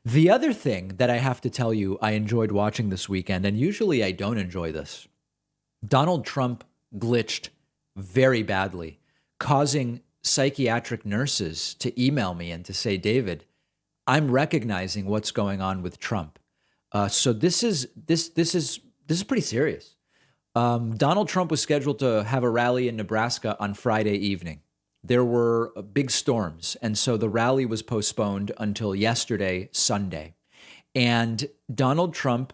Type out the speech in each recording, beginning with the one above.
The other thing that I have to tell you I enjoyed watching this weekend, and usually I don't enjoy this, Donald Trump glitched very badly, causing psychiatric nurses to email me and to say, David, I'm recognizing what's going on with Trump. So this is pretty serious. Donald Trump was scheduled to have a rally in Nebraska on Friday evening. There were big storms, and so the rally was postponed until yesterday, Sunday. And Donald Trump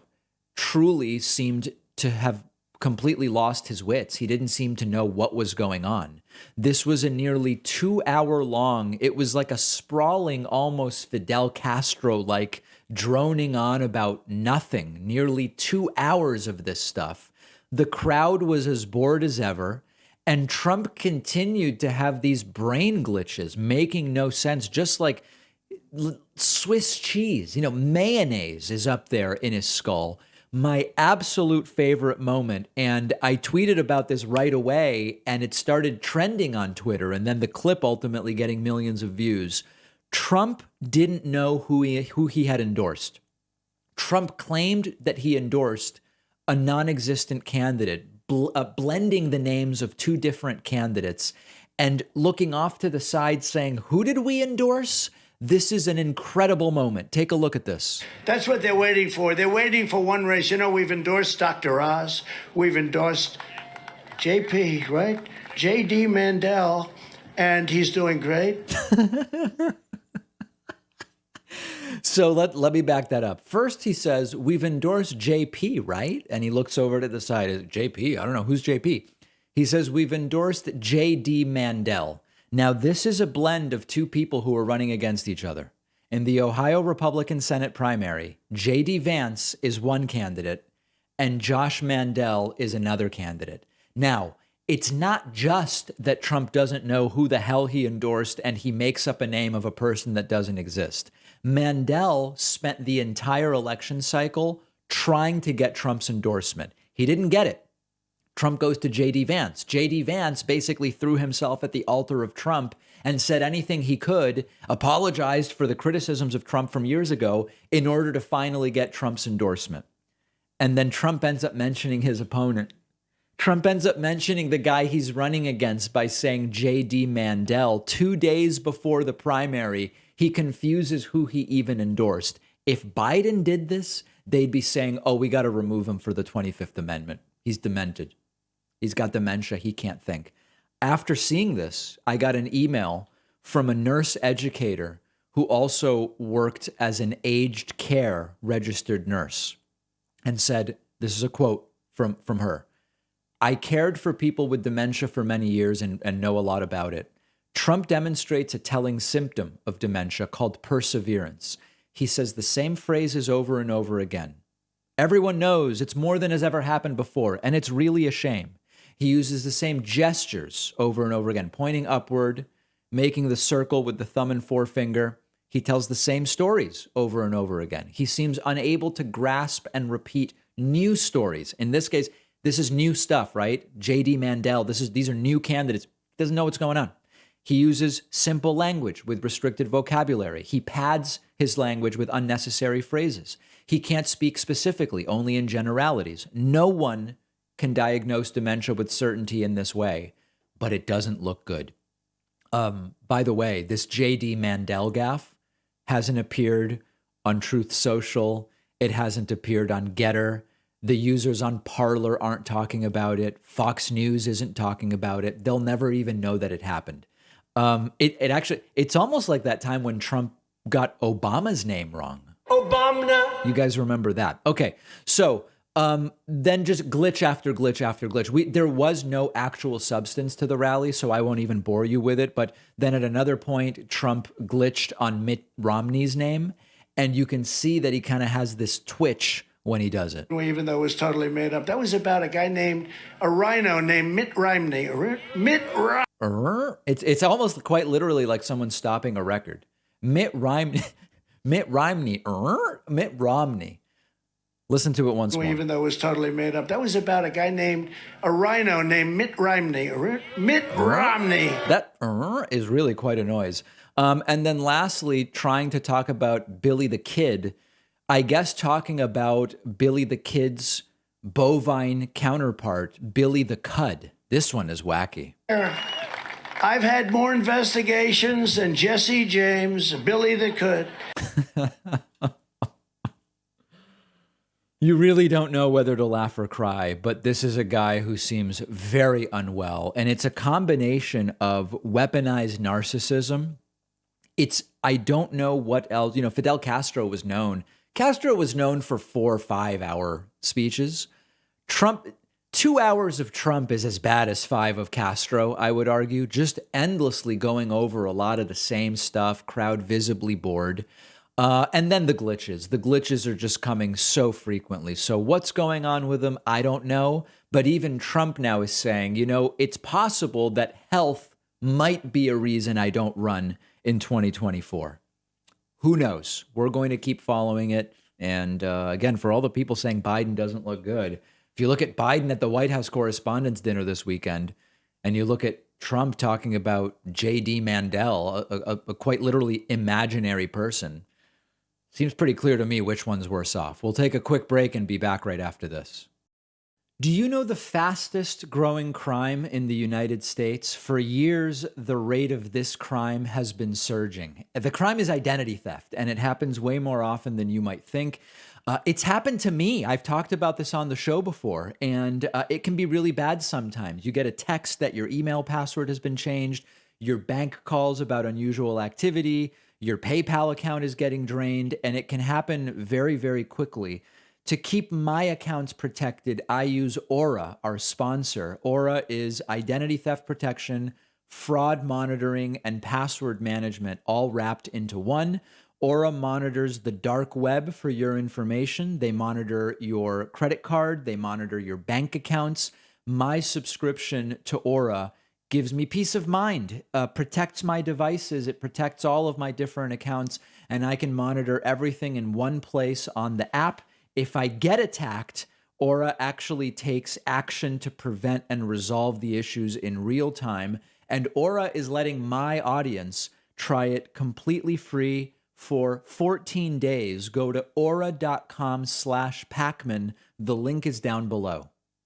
truly seemed to have completely lost his wits. He didn't seem to know what was going on. This was a nearly 2 hour long, it was like a sprawling, almost Fidel Castro-like droning on about nothing, nearly 2 hours of this stuff. The crowd was as bored as ever. And Trump continued to have these brain glitches, making no sense, just like Swiss cheese. Mayonnaise is up there in his skull. My absolute favorite moment. And I tweeted about this right away, and it started trending on Twitter, and then the clip ultimately getting millions of views. Trump didn't know who he had endorsed. Trump claimed that he endorsed a non-existent candidate, blending the names of two different candidates and looking off to the side saying, who did we endorse? This is an incredible moment. Take a look at this. That's what they're waiting for. They're waiting for one race. We've endorsed Dr. Oz. We've endorsed JP, right? JD Mandel, and he's doing great. So let me back that up. First, he says, we've endorsed JP, right? And he looks over to the side. JP? I don't know. Who's JP? He says, we've endorsed JD Mandel. Now, this is a blend of two people who are running against each other. In the Ohio Republican Senate primary, JD Vance is one candidate and Josh Mandel is another candidate. Now, it's not just that Trump doesn't know who the hell he endorsed and he makes up a name of a person that doesn't exist. Mandel spent the entire election cycle trying to get Trump's endorsement. He didn't get it. Trump goes to J.D. Vance. J.D. Vance basically threw himself at the altar of Trump and said anything he could, apologized for the criticisms of Trump from years ago in order to finally get Trump's endorsement. And then Trump ends up mentioning his opponent. Trump ends up mentioning the guy he's running against by saying J.D. Mandel 2 days before the primary. He confuses who he even endorsed. If Biden did this, they'd be saying, oh, we got to remove him for the 25th Amendment. He's demented. He's got dementia. He can't think. After seeing this, I got an email from a nurse educator who also worked as an aged care registered nurse and said, this is a quote from her. I cared for people with dementia for many years and know a lot about it. Trump demonstrates a telling symptom of dementia called perseverance. He says the same phrases over and over again. Everyone knows it's more than has ever happened before, and it's really a shame. He uses the same gestures over and over again, pointing upward, making the circle with the thumb and forefinger. He tells the same stories over and over again. He seems unable to grasp and repeat new stories. In this case, this is new stuff, right? J.D. Mandel, these are new candidates. He doesn't know what's going on. He uses simple language with restricted vocabulary. He pads his language with unnecessary phrases. He can't speak specifically, only in generalities. No one can diagnose dementia with certainty in this way, but it doesn't look good. By the way, this J.D. Mandel gaffe hasn't appeared on Truth Social. It hasn't appeared on Getter. The users on Parler aren't talking about it. Fox News isn't talking about it. They'll never even know that it happened. It's almost like that time when Trump got Obama's name wrong. Obama. You guys remember that? Okay. So then just glitch after glitch after glitch. There was no actual substance to the rally, so I won't even bore you with it. But then at another point, Trump glitched on Mitt Romney's name, and you can see that he kind of has this twitch when he does it. Even though it was totally made up. That was about a rhino named Mitt Romney. Mitt Romney. It's almost quite literally like someone stopping a record. Mitt Romney. Listen to it once more. Even though it was totally made up. That was about a guy named, a rhino named Mitt Romney. Mitt Romney. That is really quite a noise. And then lastly, trying to talk about Billy the Kid, I guess talking about Billy the Kid's bovine counterpart, Billy the Cud. This one is wacky. I've had more investigations than Jesse James, Billy the Cud. You really don't know whether to laugh or cry, but this is a guy who seems very unwell. And it's a combination of weaponized narcissism. I don't know what else, Fidel Castro was known. Castro was known for 4 or 5 hour speeches. Trump, 2 hours of Trump is as bad as 5 of Castro, I would argue, just endlessly going over a lot of the same stuff, crowd visibly bored. And then the glitches. The glitches are just coming so frequently. So what's going on with them? I don't know. But even Trump now is saying, it's possible that health might be a reason I don't run in 2024. Who knows? We're going to keep following it. And again, for all the people saying Biden doesn't look good, if you look at Biden at the White House Correspondents' Dinner this weekend, and you look at Trump talking about J.D. Mandel, a quite literally imaginary person, seems pretty clear to me which one's worse off. We'll take a quick break and be back right after this. Do you know the fastest growing crime in the United States? For years, the rate of this crime has been surging. The crime is identity theft, and it happens way more often than you might think. It's happened to me. I've talked about this on the show before, and it can be really bad sometimes. You get a text that your email password has been changed, your bank calls about unusual activity, your PayPal account is getting drained, and it can happen very, very quickly. To keep my accounts protected, I use Aura, our sponsor. Aura is identity theft protection, fraud monitoring, and password management all wrapped into one. Aura monitors the dark web for your information. They monitor your credit card. They monitor your bank accounts. My subscription to Aura gives me peace of mind, protects my devices. It protects all of my different accounts, and I can monitor everything in one place on the app. If I get attacked, Aura actually takes action to prevent and resolve the issues in real time. And Aura is letting my audience try it completely free for 14 days. Go to aura.com/Pacman. The link is down below.